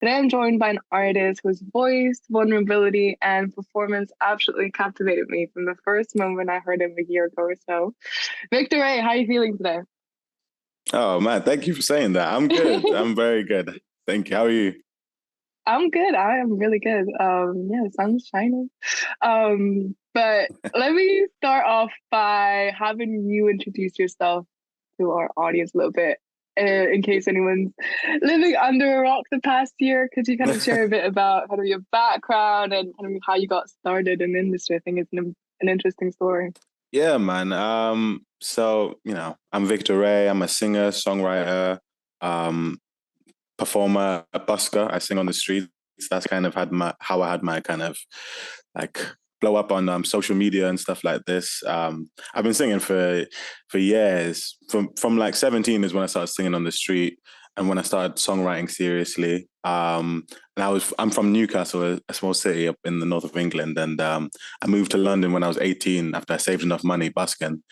Today I'm joined by an artist whose voice, vulnerability, and performance absolutely captivated me from the first moment I heard him a year ago or so. Victor Ray, how are you feeling today? Oh man, thank you for saying that. I'm good. I'm very good. Thank you. How are you? I'm good. I am really good. Yeah, the sun's shining. But let me start off by having you introduce yourself to our audience a little bit, in case anyone's living under a rock the past year. Could you kind of share a bit about kind of your background and kind of how you got started in the industry? I think it's an interesting story. Yeah, man. I'm Victor Ray. I'm a singer, songwriter, um, performer, a busker. I sing on the streets. That's kind of had my how I had my kind of like blow up on social media and stuff like this. I've been singing for years. From like 17 is when I started singing on the street, and when I started songwriting seriously. And I'm from Newcastle, a small city up in the north of England, and I moved to London when I was 18 after I saved enough money busking,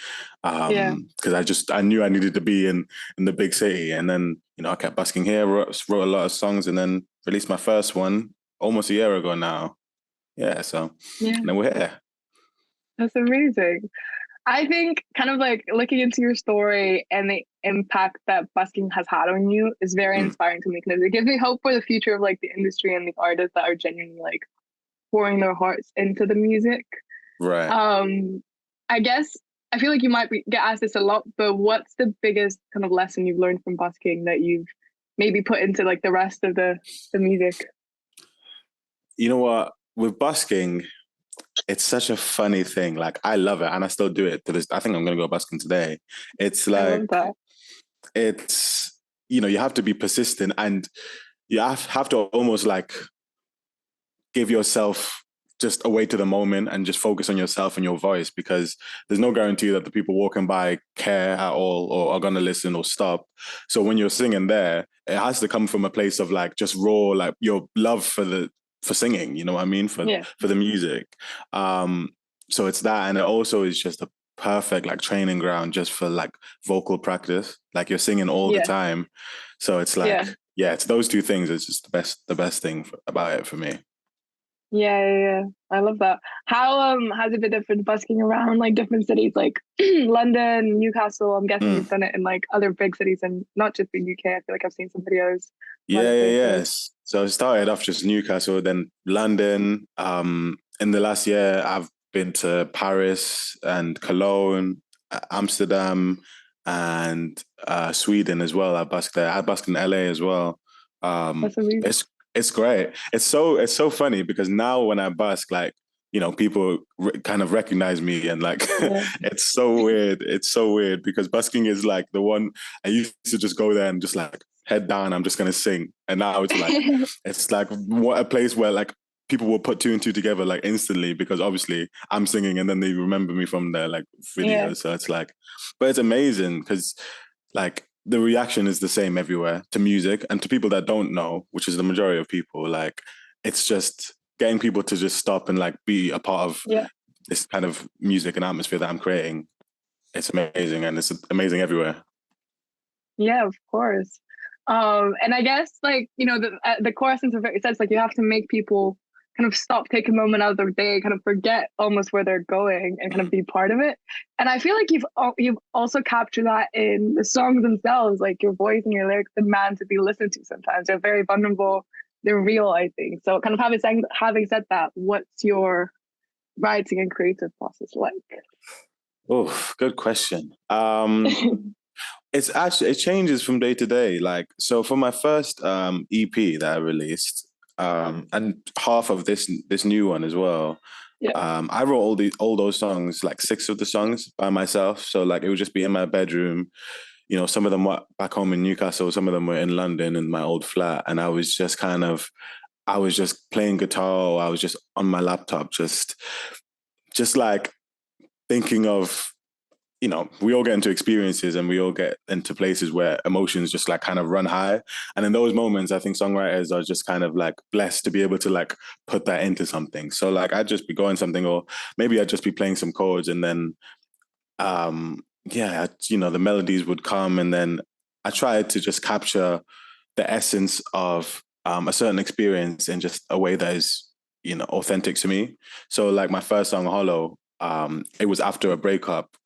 Yeah, because I knew I needed to be in the big city, and then I kept busking here, wrote a lot of songs, and then released my first one almost a year ago now. Yeah, so yeah, and then we're here. that's amazing. I think kind of like looking into your story and the impact that busking has had on you is very Mm, inspiring to me because it gives me hope for the future of like the industry and the artists that are genuinely like pouring their hearts into the music. right. Um, I guess I feel like you might get asked this a lot, but what's the biggest kind of lesson you've learned from busking that you've maybe put into like the rest of the music? You know what? With busking, it's such a funny thing. Like I love it, and I still do it to this. I think I'm gonna go busking today. It's I love like that. it's you have to be persistent, and you have to almost like give yourself just away to the moment and just focus on yourself and your voice, because there's no guarantee that the people walking by care at all or are going to listen or stop. So when you're singing there, it has to come from a place of like just raw, like your love for singing, you know what I mean, Yeah, for the music. um so it's that, and it also is just a perfect like training ground just for like vocal practice, like you're singing all the yeah, time. So it's yeah. like, yeah, it's those two things. It's just the best thing about it for me. Yeah, yeah, yeah. I love that. How has it been different busking around like different cities like London, Newcastle? I'm guessing Mm. you've done it in like other big cities and not just the UK. I feel like I've seen some videos from Yeah, other yeah, places. yes. So I started off just Newcastle, then London. In the last year, I've been to Paris and Cologne, Amsterdam, and Sweden as well. I busked there. I busked in LA as well. Um, That's amazing. it's great. It's so funny because now when I busk, like people kind of recognize me, and like Yeah. it's so weird. It's so weird because busking is like the one I used to just go there and just like head down, I'm just gonna sing. And now it's like what a place where like people will put two and two together like instantly, because obviously I'm singing and then they remember me from their like Yeah. videos. So it's like, but it's amazing because like the reaction is the same everywhere to music, and to people that don't know, which is the majority of people. Like it's just getting people to just stop and like be a part of Yeah. this kind of music and atmosphere that I'm creating. It's amazing, and it's amazing everywhere. Yeah, of course. And I guess like, the core essence of it says like you have to make people kind of stop, take a moment out of their day, kind of forget almost where they're going and kind of be part of it. And I feel like you've also captured that in the songs themselves, like your voice and your lyrics demand to be listened to sometimes. They're very vulnerable, they're real, I think. So kind of having said that, what's your writing and creative process like? Oh, good question. It changes from day to day. Like so, for my first EP that I released, and half of this new one as well. Yeah, I wrote all those songs, like six of the songs by myself. So like it would just be in my bedroom. Some of them were back home in Newcastle, some of them were in London in my old flat, and I was just playing guitar. Or I was just on my laptop, just like thinking of we all get into experiences and we all get into places where emotions just like kind of run high. And in those moments, I think songwriters are just kind of like blessed to be able to like put that into something. So like I'd just be going something, or maybe I'd just be playing some chords, and then yeah, the melodies would come, and then I tried to just capture the essence of a certain experience in just a way that is, authentic to me. So like my first song, Hollow, it was after a breakup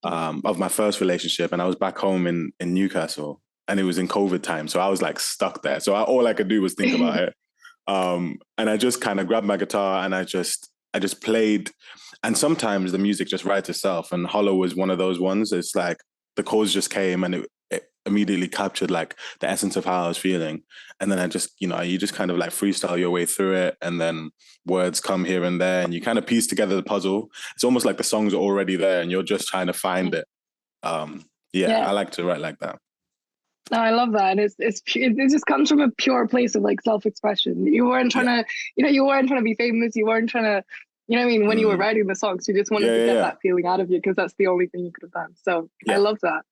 of my first relationship, and I was back home in Newcastle, and it was in COVID time, so I was like stuck there. So all I could do was think about it, and I just kind of grabbed my guitar and I just played, and sometimes the music just writes itself. And Hollow was one of those ones. It's like the chords just came and it immediately captured like the essence of how I was feeling. And then I just, you just kind of like freestyle your way through it, and then words come here and there, and you kind of piece together the puzzle. It's almost like the songs are already there, and you're just trying to find it. Yeah, Yeah. I like to write like that. No, I love that. It just comes from a pure place of like self-expression. You weren't trying Yeah. to, you weren't trying to be famous. You weren't trying to, you know what I mean? When you were Mm. writing the songs, you just wanted Yeah, to yeah, get yeah. that feeling out of you because that's the only thing you could have done. So I Yeah. love that.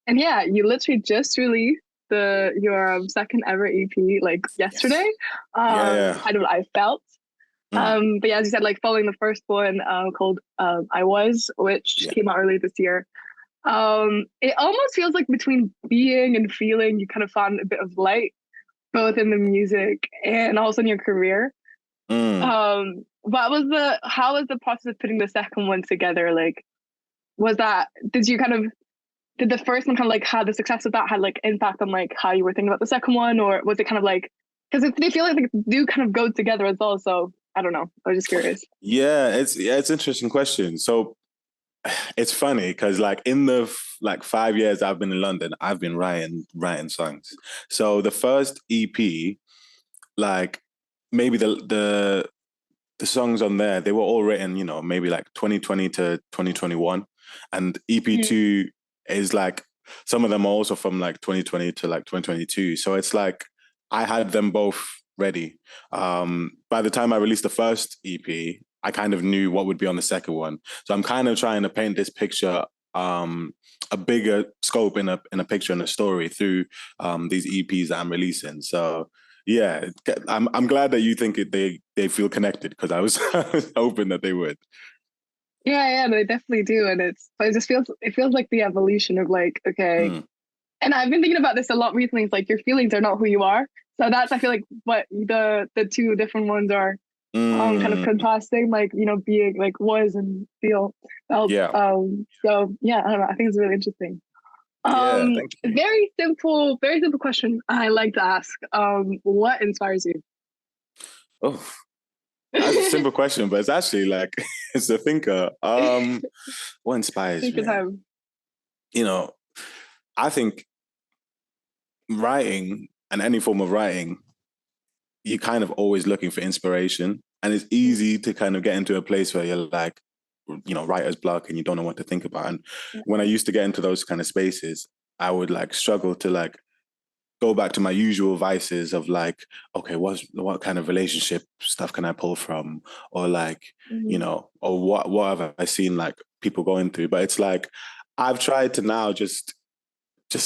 And yeah, you literally just released your second ever EP like Yes. yesterday. Yeah, yeah. Titled I Felt. Mm. But yeah, as you said, like following the first one, called I Was, which Yeah. came out earlier this year. It almost feels like between being and feeling, you kind of found a bit of light, both in the music and also in your career. Mm. How was the process of putting the second one together? Like, did the first one kind of like had the success of that had like impact on like how you were thinking about the second one, or was it kind of like, because they feel like they do kind of go together as well. So I don't know. I was just curious. It's an interesting question. So it's funny because like in the 5 years I've been in London, I've been writing songs. So the first EP, like maybe the songs on there, they were all written, maybe like 2020 to 2021. And Mm. EP2 is like, some of them are also from like 2020 to like 2022. So it's like, I had them both ready. By the time I released the first EP, I kind of knew what would be on the second one. So I'm kind of trying to paint this picture, a bigger scope in a picture and a story through these EPs that I'm releasing. So yeah, I'm glad that you think they feel connected, because I was, I was hoping that they would. Yeah, yeah, they definitely do, and it feels like the evolution of like, okay. Mm, And I've been thinking about this a lot recently. It's like your feelings are not who you are. So that's, I feel like, what the two different ones are, kind of mm, contrasting, like, being like was and felt. yeah, So yeah, I don't know. I think it's really interesting. yeah. Thank you. Very simple question I like to ask. What inspires you? Oh, that's a simple question, but it's actually like it's a thinker. What inspires Take your me? time. You know, I think writing, and any form of writing, you're kind of always looking for inspiration. And it's easy to kind of get into a place where you're like, writer's block, and you don't know what to think about. And when I used to get into those kind of spaces, I would like struggle to like go back to my usual vices of like, okay, what kind of relationship stuff can I pull from? Or like, Mm-hmm. or what have I seen like people going through? But it's like, I've tried to now just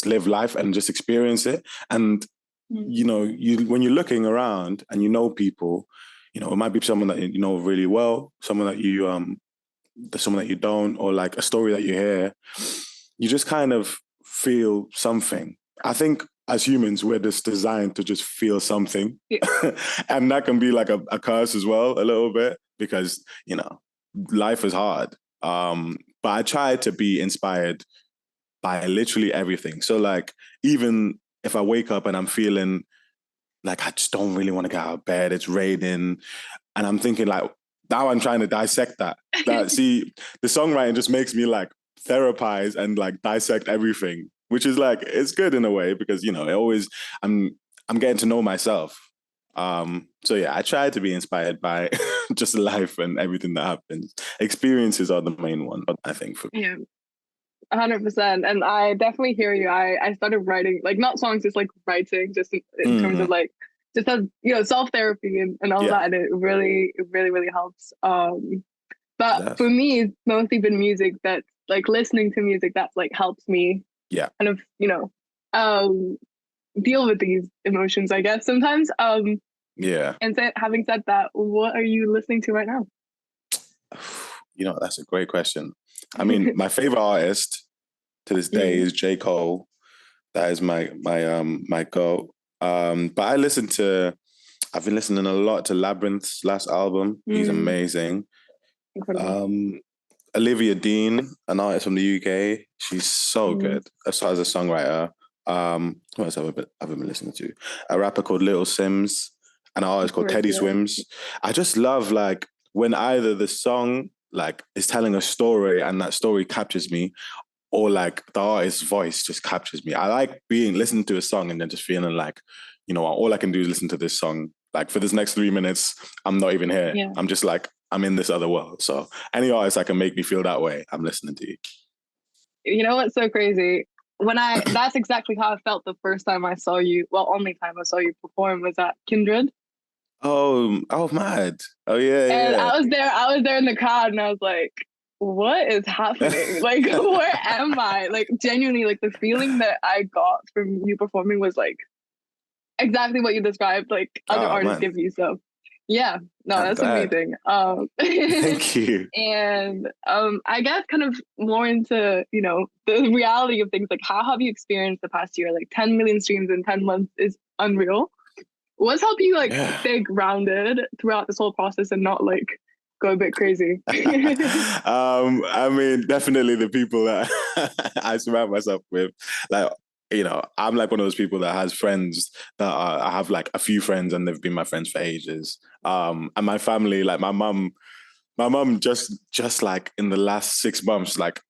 live life and just experience it. And you when you're looking around and people, it might be someone that you know really well, someone that you don't, or like a story that you hear, you just kind of feel something. I think as humans, we're just designed to just feel something. Yeah. And that can be like a curse as well, a little bit, because, life is hard. But I try to be inspired by literally everything. So like, even if I wake up and I'm feeling like I just don't really want to get out of bed, it's raining, and I'm thinking like, now I'm trying to dissect that. See, the songwriting just makes me like therapize and like dissect everything, which is like, it's good in a way, because it always, I'm I'm getting to know myself. So yeah, I try to be inspired by just life and everything that happens. Experiences are the main one, I think, for me. Yeah. 100%. And I definitely hear you. I started writing, like, not songs, just like writing, just in terms Mm, of like, just as, self-therapy and all yeah, that. And it really helps. But yes, for me, it's mostly been music that's like listening to music that's like helps me yeah, kind of, um, deal with these emotions, I guess, sometimes. yeah. And having said that, what are you listening to right now? That's a great question. I mean, my favorite artist to this day Mm. is J. Cole. That is my go. But I've been listening a lot to Labyrinth's last album. He's Mm, amazing. incredible. Um, Olivia Dean, an artist from the UK, she's so Mm, good as far as a songwriter. What else have I been listening to? A rapper called Little Sims, and an of artist called course, Teddy yeah. Swims. I just love like when either the song like is telling a story and that story captures me, or like the artist's voice just captures me. I like being listening to a song and then just feeling like, you know, all I can do is listen to this song. Like for this next 3 minutes, I'm not even here. Yeah. I'm just like I'm in this other world. So any artist that can make me feel that way, I'm listening to you. You know what's so crazy? That's exactly how I felt the first time I saw you. Well, only time I saw you perform was at Kindred. Oh, mad. Oh yeah, And yeah. I was there in the crowd and I was like, what is happening? Like, where am I? Like, genuinely, like, the feeling that I got from you performing was like exactly what you described, like, other Oh artists man, give you. So, yeah, no, I'm that's glad. amazing. Thank you. And I guess kind of more into, you know, the reality of things, like, how have you experienced the past year? Like, 10 million streams in 10 months is unreal. What's helping you like Yeah. stay grounded throughout this whole process and not like go a bit crazy? I mean, definitely the people that I surround myself with, like, you know, I'm like one of those people that has friends that I have like a few friends and they've been my friends for ages. And my family, like my mum just like in the last 6 months, like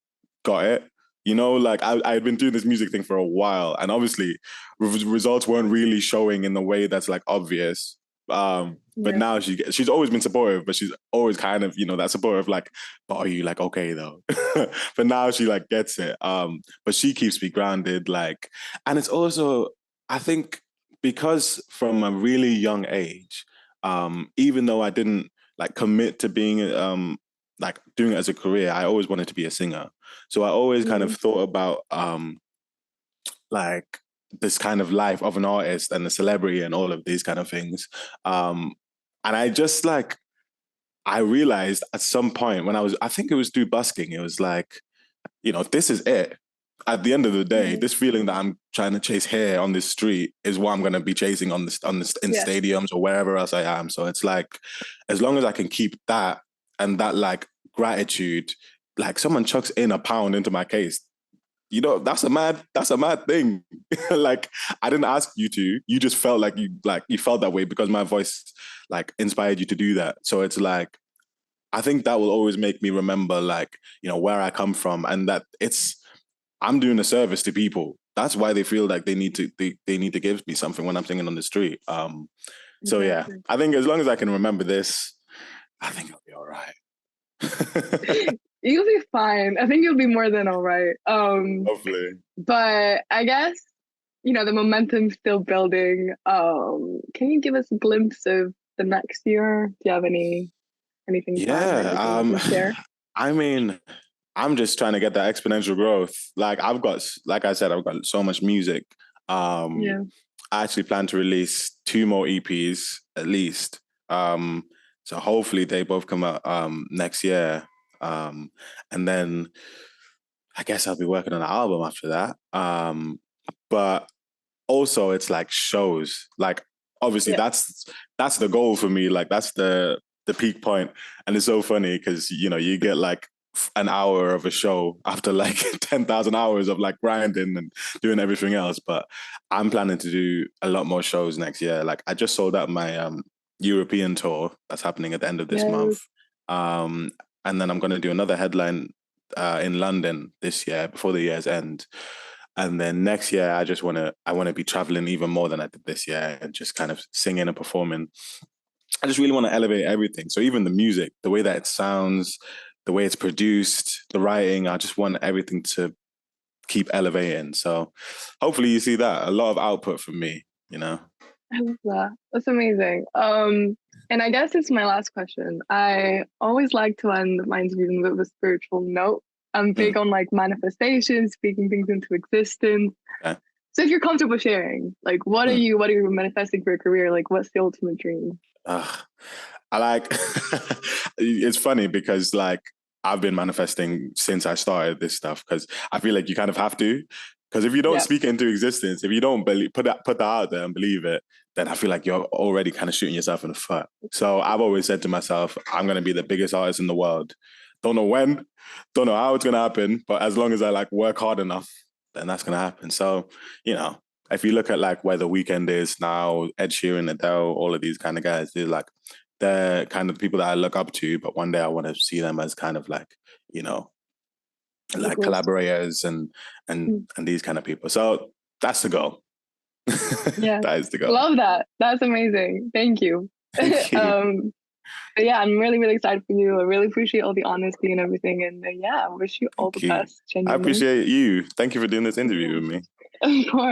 got it. You know, like I had been doing this music thing for a while, and obviously results weren't really showing in the way that's like obvious. But Yeah, now she's always been supportive, but she's always kind of, you know, that supportive like, but are you like okay though? But now she like gets it. But she keeps me grounded, like, and it's also I think because from a really young age, even though I didn't like commit to being like doing it as a career, I always wanted to be a singer. So I always kind of mm, thought about like this kind of life of an artist and a celebrity and all of these kind of things. Um, and I just like I realized at some point when I think it was through busking, it was like, you know, this is it. At the end of the day, mm, this feeling that I'm trying to chase here on this street is what I'm going to be chasing on this in yeah, stadiums or wherever else I am. So it's like, as long as I can keep that and that like gratitude, like someone chucks in a pound into my case, you know, that's a mad thing. Like I didn't ask you to, you just felt like you felt that way because my voice like inspired you to do that. So it's like I think that will always make me remember like, you know, where I come from and that I'm doing a service to people. That's why they feel like they need to give me something when I'm singing on the street. So yeah, exactly. I think as long as I can remember this, I think I'll be all right. You'll be fine. I think you'll be more than all right. Hopefully. But I guess you know the momentum's still building. Can you give us a glimpse of the next year? Do you have anything planned or Yeah. anything you can share? I mean, I'm just trying to get that exponential growth. Like I said, I've got so much music. Um, Yeah, I actually plan to release two more EPs at least. Um, so hopefully they both come out next year. And then I guess I'll be working on an album after that. But also it's like shows. Like obviously yeah, that's the goal for me. Like that's the peak point. And it's so funny because you know you get like an hour of a show after like 10,000 hours of like grinding and doing everything else. But I'm planning to do a lot more shows next year. Like I just sold out my European tour that's happening at the end of this yeah, month. Um, and then I'm going to do another headline in London this year before the year's end. And then next year, I want to be traveling even more than I did this year and just kind of singing and performing. I just really want to elevate everything. So even the music, the way that it sounds, the way it's produced, the writing, I just want everything to keep elevating. So hopefully you see that a lot of output from me, you know? I love that. That's amazing. And I guess it's my last question. I always like to end my interviews on a bit of a spiritual note. I'm Mm, big on like manifestation, speaking things into existence. okay. So if you're comfortable sharing, like Mm. what are you manifesting for your career? Like what's the ultimate dream? I like it's funny because like I've been manifesting since I started this stuff because I feel like you kind of have to. Because if you don't Yeah. speak it into existence, if you don't believe, put that out there and believe it, then I feel like you're already kind of shooting yourself in the foot. So I've always said to myself, I'm going to be the biggest artist in the world. Don't know when, don't know how it's going to happen, but as long as I like work hard enough, then that's going to happen. So, you know, if you look at like where the weekend is now, Ed Sheeran, Adele, all of these kind of guys, they're kind of people that I look up to, but one day I want to see them as kind of like, you know, like Equals. collaborators Mm. and these kind of people. So that's the goal. Yeah. That is the goal. Love that. That's amazing. Thank you. Thank you. But yeah, I'm really, really excited for you. I really appreciate all the honesty and everything. And yeah, I wish you all the Thank you. best, I genuinely. appreciate you. Thank you for doing this interview Yeah. with me. Of course.